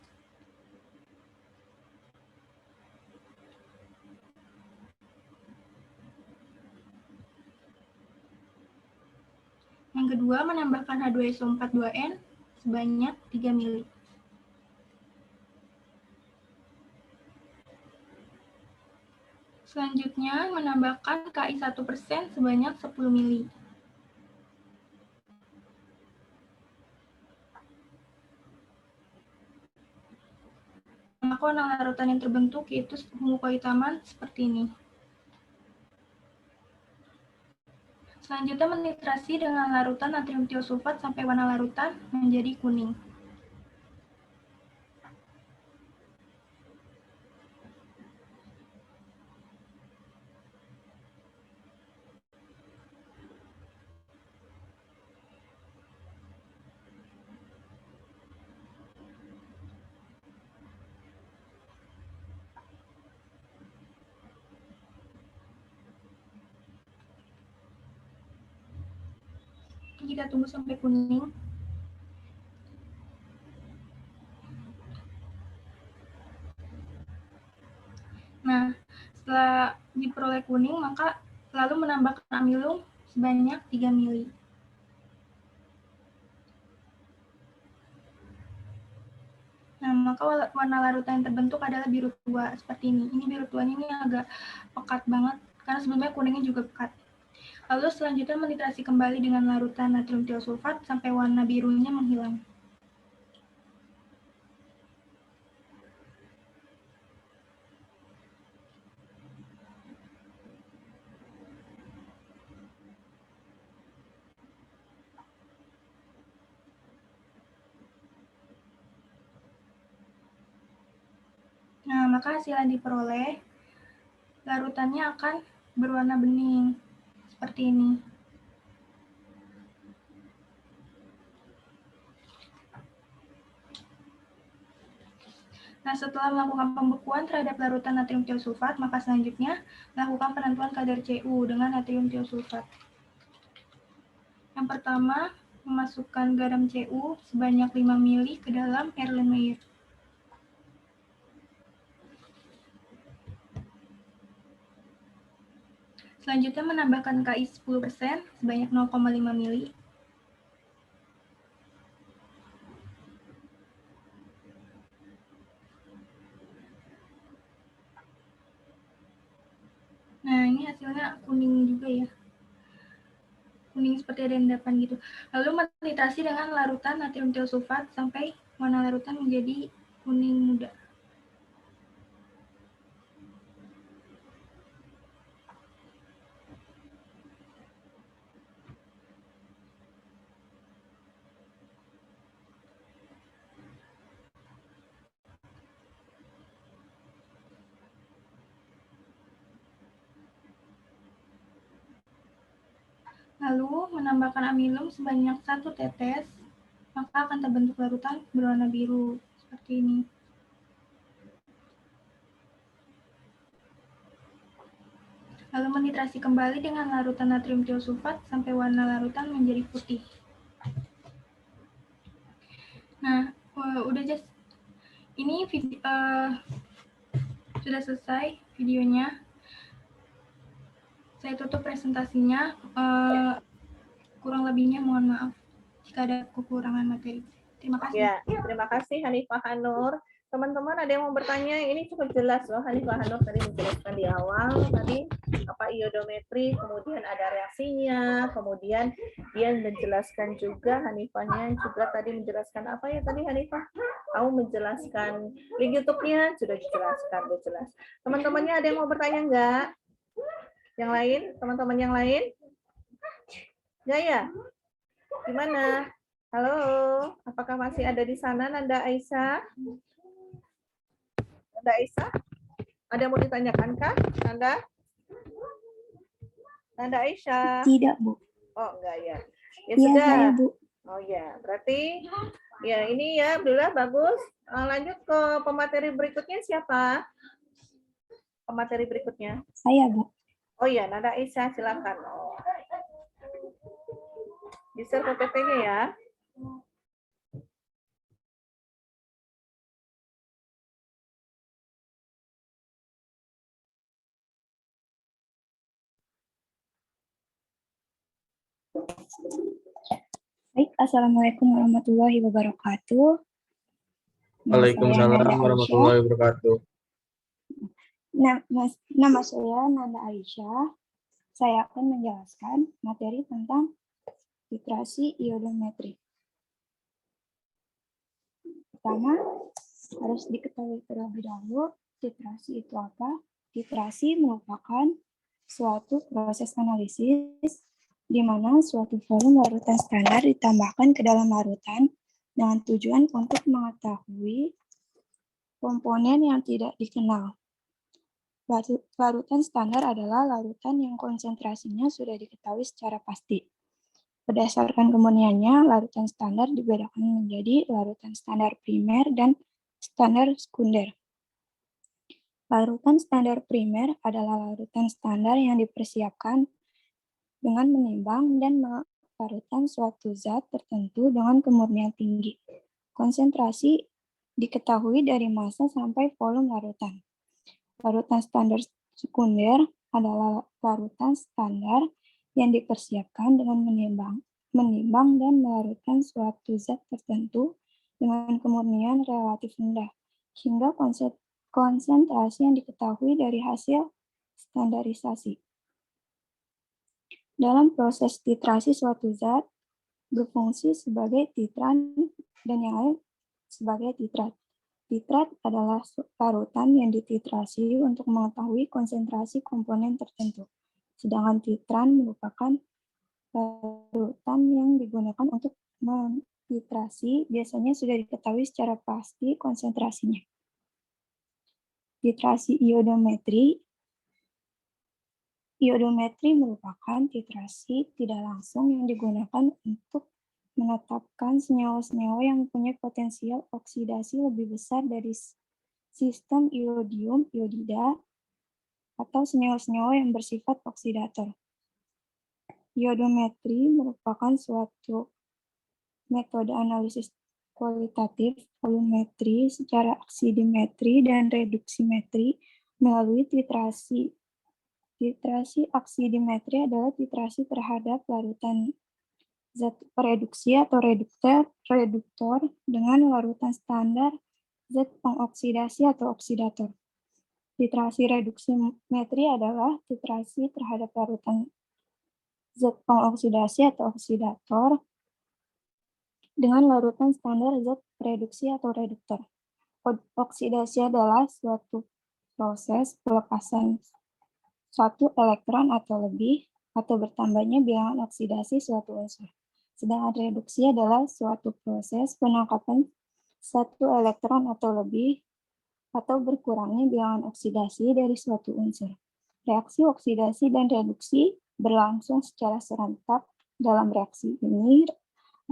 Yang kedua, menambahkan H2SO4 2N sebanyak 3 ml. Selanjutnya, menambahkan Ki 1% sebanyak 10 ml. Maka warna larutan yang terbentuk yaitu ungu kehitaman seperti ini. Selanjutnya, menitrasi dengan larutan natrium tiosulfat sampai warna larutan menjadi kuning. Kita tunggu sampai kuning. Nah, setelah diperoleh kuning, maka lalu menambahkan amilum sebanyak 3 ml. Nah, maka warna larutan yang terbentuk adalah biru tua seperti ini. Ini biru tuanya ini agak pekat banget, karena sebelumnya kuningnya juga pekat. Lalu selanjutnya menitrasi kembali dengan larutan natrium tiosulfat sampai warna birunya menghilang. Nah, maka hasil yang diperoleh, larutannya akan berwarna bening, seperti ini. Nah, setelah melakukan pembekuan terhadap larutan natrium tiosulfat, maka selanjutnya lakukan penentuan kadar Cu dengan natrium tiosulfat. Yang pertama, memasukkan garam Cu sebanyak 5 ml ke dalam Erlenmeyer. Selanjutnya menambahkan Ki 10% sebanyak 0,5 ml. Nah, ini hasilnya kuning juga ya. Kuning seperti ada endapan gitu. Lalu menitrasi dengan larutan natrium tiosulfat sampai warna larutan menjadi kuning muda. Lalu menambahkan amilum sebanyak 1 tetes, maka akan terbentuk larutan berwarna biru seperti ini. Lalu menitrasi kembali dengan larutan natrium tiosulfat sampai warna larutan menjadi putih. Nah, udah just ini sudah selesai videonya. Saya tutup presentasinya. Kurang lebihnya mohon maaf jika ada kekurangan materi. Terima kasih. Ya, terima kasih Hanifah Hanur. Teman-teman ada yang mau bertanya? Ini cukup jelas loh. Hanifah Hanuf tadi menjelaskan di awal tadi apa iodometri, kemudian ada reaksinya, kemudian dia menjelaskan juga Hanifahnya juga tadi menjelaskan apa ya tadi Hanifah? Kamu menjelaskan link YouTube-nya sudah dijelaskan, sudah jelas. Teman-temannya ada yang mau bertanya enggak? Yang lain? Teman-teman yang lain? Enggak ya? Gimana? Halo, apakah masih ada di sana Nanda Aisyah? Nanda Aisyah? Ada yang mau ditanyakan kah, Nanda? Nanda Aisyah? Tidak, Bu. Oh, enggak ya. Ya Iya, sudah. saya, Bu. Oh ya, berarti ya ini ya, alhamdulillah bagus. Lanjut ke pemateri berikutnya siapa? Pemateri berikutnya. Saya, Bu. Oh ya, Nanda Aisyah silakan. Oh. Di-share PPT-nya ya. Baik, Assalamualaikum warahmatullahi wabarakatuh. Waalaikumsalam warahmatullahi wabarakatuh. Nama saya Nanda Aisyah. Saya akan menjelaskan materi tentang titrasi iodometri. Pertama, harus diketahui terlebih dahulu titrasi itu apa. Titrasi merupakan suatu proses analisis di mana suatu volume larutan standar ditambahkan ke dalam larutan dengan tujuan untuk mengetahui komponen yang tidak dikenal. Larutan standar adalah larutan yang konsentrasinya sudah diketahui secara pasti. Berdasarkan kemuniannya, larutan standar dibedakan menjadi larutan standar primer dan standar sekunder. Larutan standar primer adalah larutan standar yang dipersiapkan dengan menimbang dan melarutan suatu zat tertentu dengan kemurnian tinggi. Konsentrasi diketahui dari massa sampai volume larutan. Larutan standar sekunder adalah larutan standar yang dipersiapkan dengan menimbang dan melarutkan suatu zat tertentu dengan kemurnian relatif rendah, hingga konsentrasi yang diketahui dari hasil standarisasi. Dalam proses titrasi suatu zat berfungsi sebagai titran dan yang lain sebagai titrat. Titrat adalah larutan yang dititrasi untuk mengetahui konsentrasi komponen tertentu. Sedangkan titran merupakan larutan yang digunakan untuk mentitrasi, biasanya sudah diketahui secara pasti konsentrasinya. Titrasi iodometri. Iodometri merupakan titrasi tidak langsung yang digunakan untuk menetapkan senyawa-senyawa yang mempunyai potensial oksidasi lebih besar dari sistem iodium, iodida, atau senyawa-senyawa yang bersifat oksidator. Iodometri merupakan suatu metode analisis kualitatif volumetri secara oksidimetri dan reduksimetri melalui titrasi. Titrasi oksidimetri adalah titrasi terhadap larutan zat reduksi atau reduktor dengan larutan standar zat pengoksidasi atau oksidator. Titrasi reduksimetri adalah titrasi terhadap larutan zat pengoksidasi atau oksidator dengan larutan standar zat reduksi atau reduktor. Oksidasi adalah suatu proses pelepasan suatu elektron atau lebih atau bertambahnya bilangan oksidasi suatu unsur. Sedangkan reduksi adalah suatu proses penangkapan satu elektron atau lebih atau berkurangnya bilangan oksidasi dari suatu unsur. Reaksi oksidasi dan reduksi berlangsung secara serentak. Dalam reaksi ini,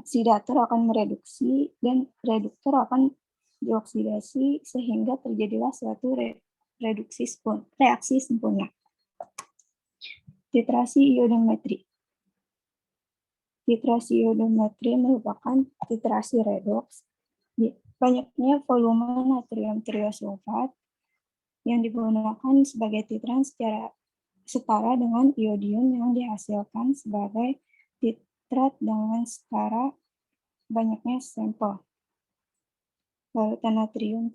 oksidator akan mereduksi dan reduktor akan dioksidasi sehingga terjadilah suatu reaksi sempurna. Titrasi iodometri. Titrasi iodometri merupakan titrasi redoks. Banyaknya volume natrium triosulfat yang digunakan sebagai titran secara setara dengan iodium yang dihasilkan sebagai titrat dengan setara banyaknya sampel. Larutan natrium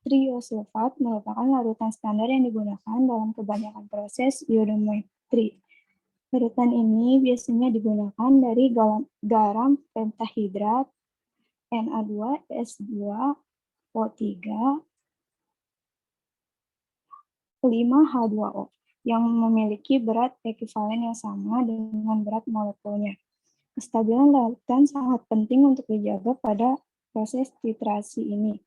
triosulfat merupakan larutan standar yang digunakan dalam kebanyakan proses iodometri. Larutan ini biasanya digunakan dari garam pentahidrat, Na2S2O3, 5H2O, yang memiliki berat ekivalen yang sama dengan berat molekulnya. Kestabilan larutan sangat penting untuk dijaga pada proses titrasi ini.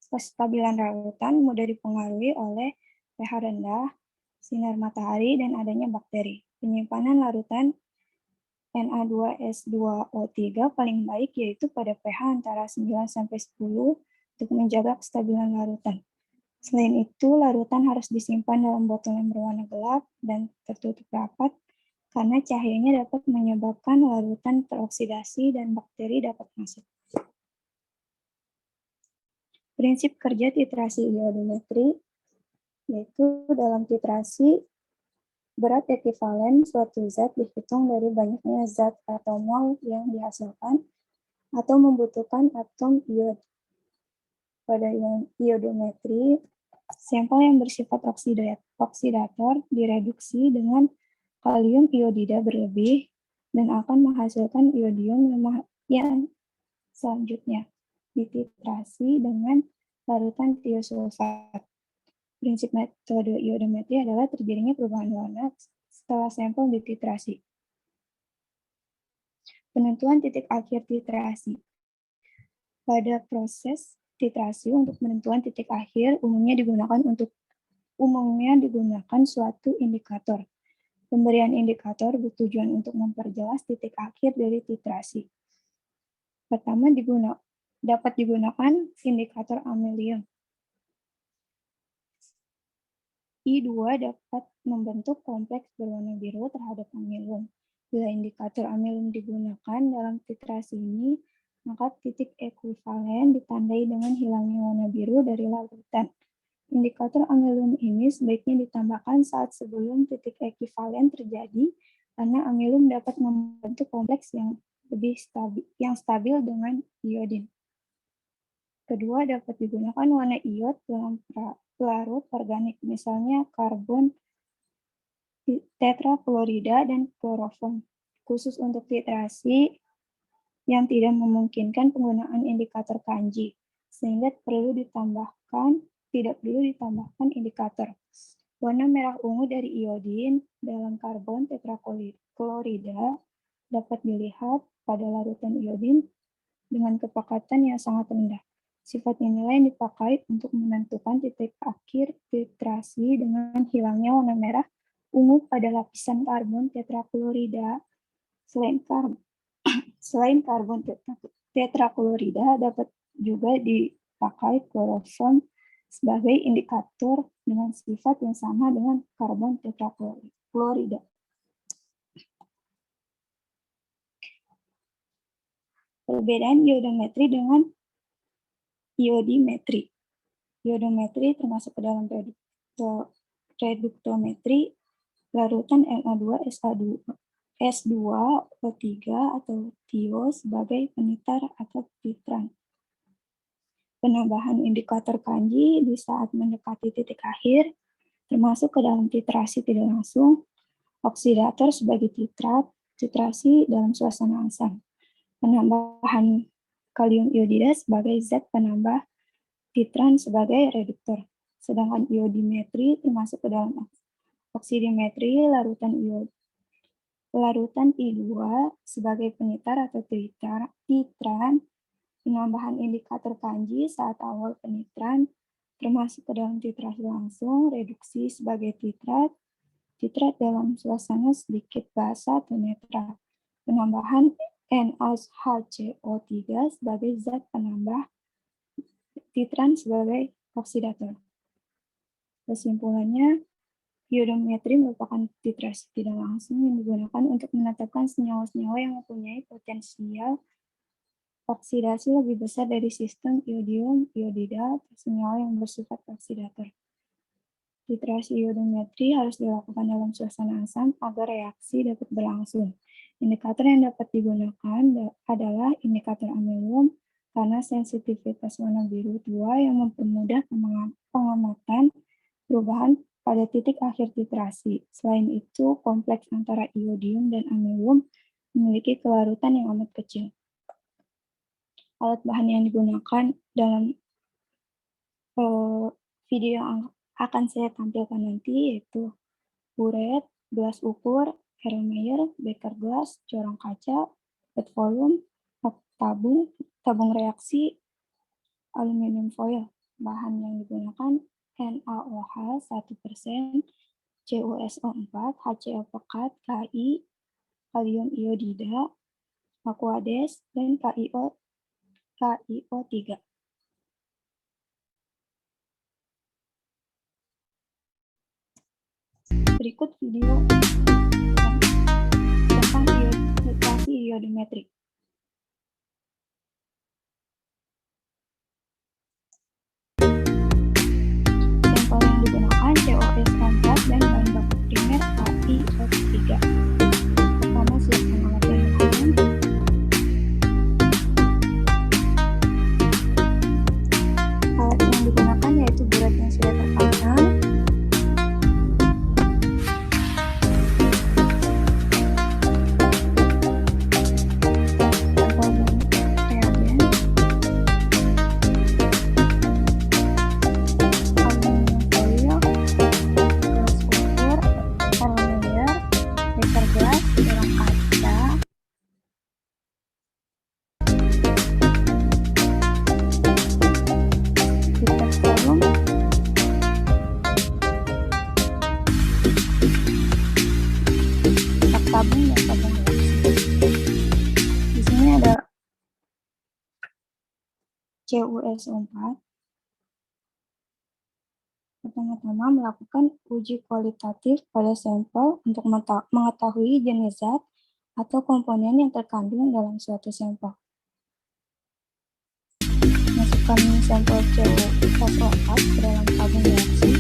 Kestabilan larutan mudah dipengaruhi oleh pH rendah, sinar matahari, dan adanya bakteri. Penyimpanan larutan Na2S2O3 paling baik yaitu pada pH antara 9-10 untuk menjaga kestabilan larutan. Selain itu, larutan harus disimpan dalam botol yang berwarna gelap dan tertutup rapat karena cahayanya dapat menyebabkan larutan teroksidasi dan bakteri dapat masuk. Prinsip kerja titrasi iodometri yaitu dalam titrasi berat ekivalen suatu zat dihitung dari banyaknya zat atau mol yang dihasilkan atau membutuhkan atom iod. Pada iodometri, sampel yang bersifat oksidator direduksi dengan kalium iodida berlebih dan akan menghasilkan iodium yang selanjutnya dititrasi dengan larutan tiosulfat. Prinsip metode iodometri adalah terjadinya perubahan warna setelah sampel dititrasi. Penentuan titik akhir titrasi. Pada proses titrasi untuk penentuan titik akhir umumnya digunakan suatu indikator. Pemberian indikator bertujuan untuk memperjelas titik akhir dari titrasi. Pertama, dapat digunakan indikator amelium. I2 dapat membentuk kompleks berwarna biru terhadap amelium. Bila indikator amelium digunakan dalam titrasi ini, maka titik ekuivalen ditandai dengan hilangnya warna biru dari larutan. Indikator amelium ini sebaiknya ditambahkan saat sebelum titik ekivalen terjadi, karena amelium dapat membentuk kompleks yang stabil dengan iodin. Kedua, dapat digunakan warna iod dalam pelarut organik, misalnya karbon tetraklorida dan kloroform. Khusus untuk titrasi yang tidak memungkinkan penggunaan indikator kanji, sehingga tidak perlu ditambahkan indikator. Warna merah ungu dari iodin dalam karbon tetraklorida dapat dilihat pada larutan iodin dengan kepekatan yang sangat rendah. Sifat inilah yang dipakai untuk menentukan titik akhir titrasi dengan hilangnya warna merah ungu pada lapisan karbon tetraklorida. Selain karbon tetraklorida, dapat juga dipakai kloroform sebagai indikator dengan sifat yang sama dengan karbon tetraklorida. Perbedaan iodometri dengan iodimetri. Iodometri termasuk ke dalam reduktometri. Larutan Na2S2O3 atau TiO sebagai penitar atau titran. Penambahan indikator kanji di saat mendekati titik akhir, termasuk ke dalam titrasi tidak langsung, oksidator sebagai titrat, titrasi dalam suasana asam. Penambahan kalium iodida sebagai zat penambah, titran sebagai reduktor. Sedangkan iodimetri termasuk ke dalam oksidimetri, larutan I2 sebagai penitar atau titran, penambahan indikator kanji saat awal penitran, termasuk ke dalam titrasi langsung, reduksi sebagai titrat dalam suasana sedikit basa atau netral, penambahan NaHCO3 sebagai zat penambah, titran sebagai oksidator. Kesimpulannya, iodometri merupakan titrasi tidak langsung yang digunakan untuk menetapkan senyawa-senyawa yang mempunyai potensial oksidasi lebih besar dari sistem iodium iodida atau senyawa yang bersifat oksidator. Titrasi iodometri harus dilakukan dalam suasana asam agar reaksi dapat berlangsung. Indikator yang dapat digunakan adalah indikator amilum karena sensitivitas warna biru tua yang mempermudah pengamatan perubahan pada titik akhir titrasi. Selain itu, kompleks antara iodium dan amilum memiliki kelarutan yang amat kecil. Alat bahan yang digunakan dalam video yang akan saya tampilkan nanti yaitu buret, gelas ukur, Erlenmeyer, beker gelas, corong kaca, bed volume, tabung reaksi, aluminium foil. Bahan yang digunakan NaOH 1%, CuSO4, HCl pekat, Ki, kalium iodida, aquades, dan KiO3. Berikut video tentang titrasi iodometri. Sampel yang digunakan COS4 dan bahan baku primer KiO3. Pertama, siapkan alat dan bahan. Alat yang digunakan yaitu buret yang sudah terpasang, tabung dan tabung reaksi. Di sini ada CuSO4. Pertama-tama melakukan uji kualitatif pada sampel untuk mengetahui jenis zat atau komponen yang terkandung dalam suatu sampel. Masukkan sampel CuSO4 ke dalam tabung reaksi.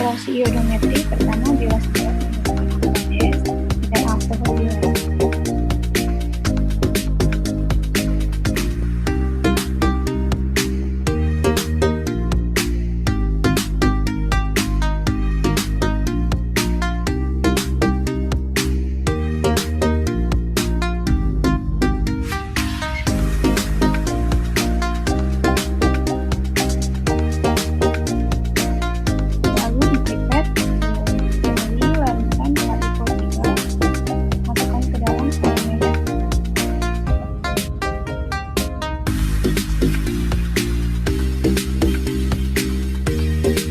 reaksi iodometri pertama bila sebuah gas dan alkohol dilarut. Lalu dipipet, kembali larutkan HIPO3, masukkan ke dalam sarung merah.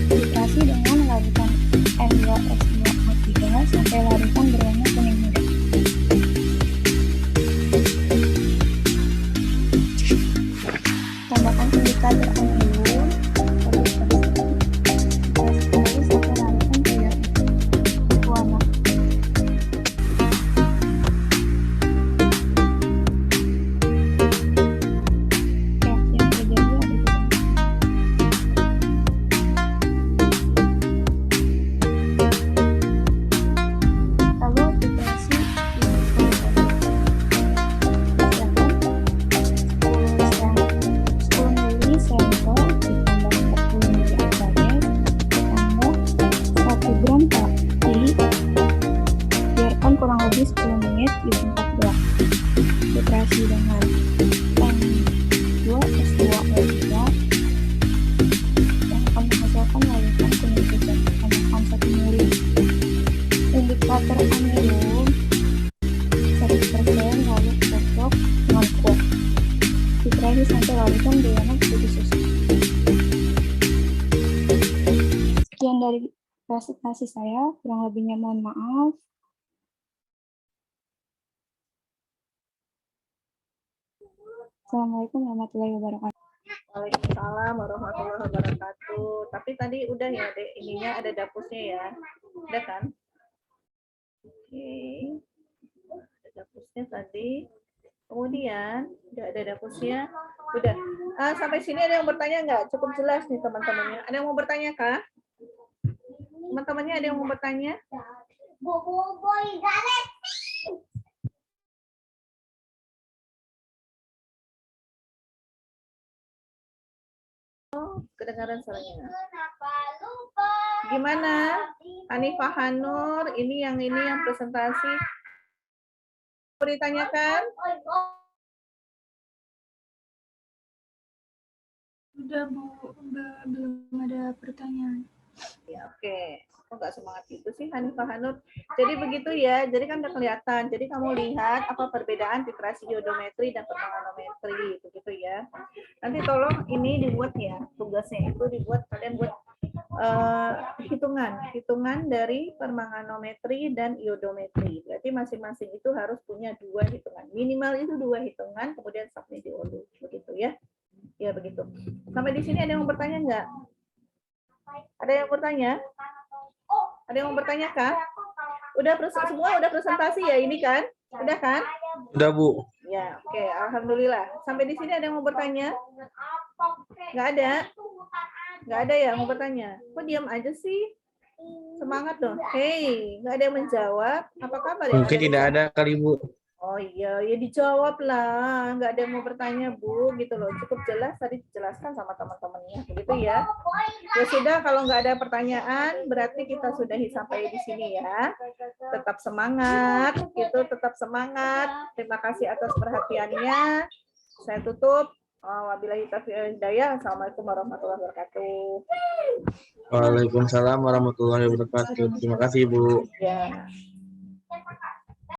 Titrasi dengan larutan N2S2O3 sampai larutan berwarna kuning muda. Tambahkan indikator amilum, kembali sampai larutan tidak berwarna. Reaksi yang terjadi ada di lalu titrasi silakan 10 mili sampel ditambah 40 mili agar ditambah 1 gram kali, biarkan kurang lebih 10 menit di tempat gelap. Titrasi dengan N2S2O3 yang akan menghasilkan larutan kuning pucat, tambahkan 1 mili. Indikator amilum 100% lalu cocok dengan kuat. Titrasi sampai larutan berwarna putih susu. Sekian dari presentasi saya, kurang lebihnya mohon maaf. Assalamualaikum warahmatullahi wabarakatuh. Waalaikumsalam warahmatullahi wabarakatuh. Tapi tadi udah ya, Dek, ininya ada dapusnya ya. Udah kan? Oke. Ada dapusnya tadi. Kemudian, udah ada dapusnya. Udah. Sampai sini ada yang bertanya nggak? Cukup jelas nih teman-temannya. Ada yang mau bertanya kah? Teman-temannya ada yang mau bertanya? Boy, garet. Kedengaran suaranya. Kenapa lupa? Gimana? Hanifah Hanur, ini yang presentasi. Mau ditanyakan? Udah Bu, belum ada pertanyaan. Ya, oke. Kok nggak semangat itu sih Hanifah Hanur? Jadi begitu ya. Jadi kan udah kelihatan. Jadi kamu lihat apa perbedaan titrasi iodometri dan permanganometri, begitu ya. Nanti tolong ini dibuat ya, tugasnya itu dibuat, kalian buat hitungan dari permanganometri dan iodometri. Berarti masing-masing itu harus punya 2 hitungan. Minimal itu 2 hitungan, kemudian submit di OLU, begitu ya. Ya begitu. Sampai di sini ada yang mau bertanya nggak? Ada yang bertanya? Ada yang mau bertanya kah? Semua udah presentasi ya ini kan? Udah kan? Udah, Bu. Ya, oke. Alhamdulillah. Sampai di sini ada yang mau bertanya? Nggak ada? Nggak ada ya mau bertanya? Kok diam aja sih? Semangat dong. Hei, nggak ada yang menjawab. Apa kabar ya? Mungkin tidak ada kali, Bu. Oh iya, ya dijawab lah. Nggak ada yang mau bertanya, Bu, gitu loh. Cukup jelas tadi dijelaskan sama teman-temannya, begitu ya. Ya sudah, kalau nggak ada pertanyaan, berarti kita sudahi sampai di sini ya. Tetap semangat, gitu, tetap semangat. Terima kasih atas perhatiannya. Saya tutup. Wabillahi taufiq wal hidayah. Assalamualaikum warahmatullahi wabarakatuh. Waalaikumsalam warahmatullahi wabarakatuh. Terima kasih, Bu. Ya.